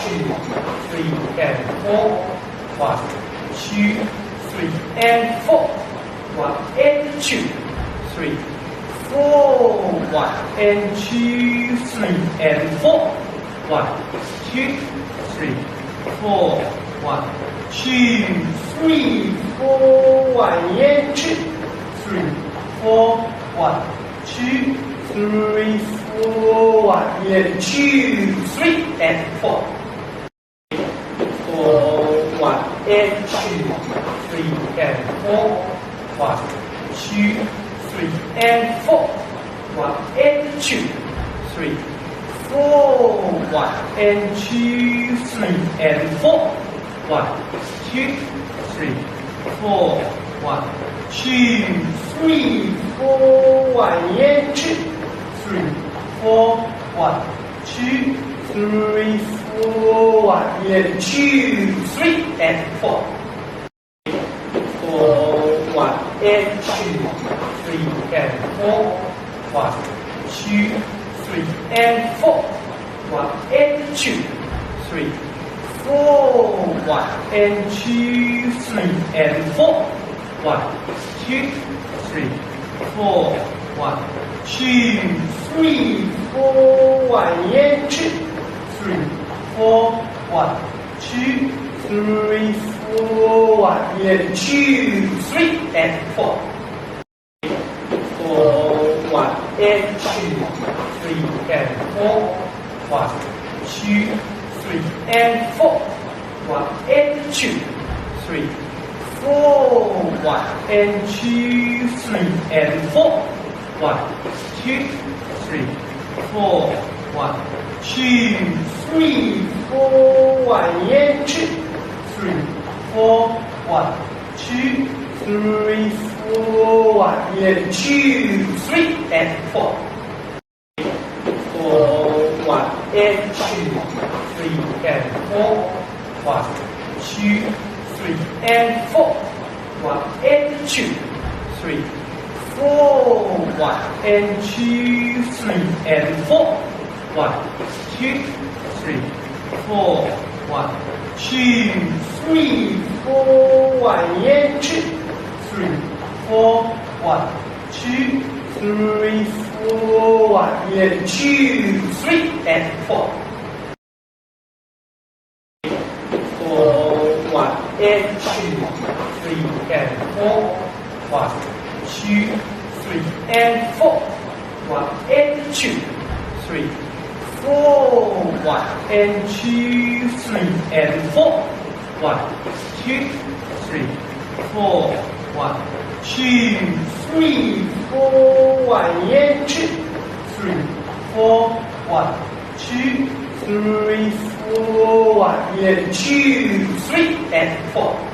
three and four. 1, 2, 3 and 4. 1 and 2, 3, 4. 1 and 2, 3 and 4. 1, 2, 3, 4. 1, 2, 3, 4. 1 and 2, 3, 4. 1, 2, 3, 4. 1 and 2, 3 and 4. 1 and 2, 3 and 4. 1, 2, 3 and 4. 1 and 2, 3, 4. 1 and 2, 3 and 4. 1, 2, 3, 4. 1, 2, 3, 4. 1 and 2, 3, 4. 1, 2, 3, 4. 1 and 2, 3 and 4. 1 and 2, 3 and 4. 1, 2, 3 and 4. 1 and 2, 3, 4. 1 and 2, 3 and 4. 1, 2, 3, 4. 1, 2, 3, 4. 1 and 2, 3, 4. 1, 2, 3, 4. 1 and 2, 3 and 4. 1 and 2, 3 and 4. 1, 2, 3 and 4. 1 and 2, 3, 4. 1 and 2, 3 and 4. 1, 2, 3, 4. 1, 2, 3, 4. 1 and 2, 3, 4. 1, 2, 3, 4. 1 and 2, 3 and 4. 1 and 2, 3 and 4. 1, 2, 3 and 4. 1 and 2, 3, 4. 1 and 2, 3 and 4. 1, 2, 3, 4. 1, 2, 3, 4. 1 and 2, 3, 4. 1, 2, 3, 4. 1 and 2, 3 and 4. 1 and 2, 3 and 4. 1, 2, 3 and 4. 1 and 2, 3, 4. 1 and 2, 3 and 4. 1, 2, 3, 4. 1, 2, 3, 4. 1 and 2, 3, 4. 1, 2, 3, 4. 1 and 2, 3 and 4.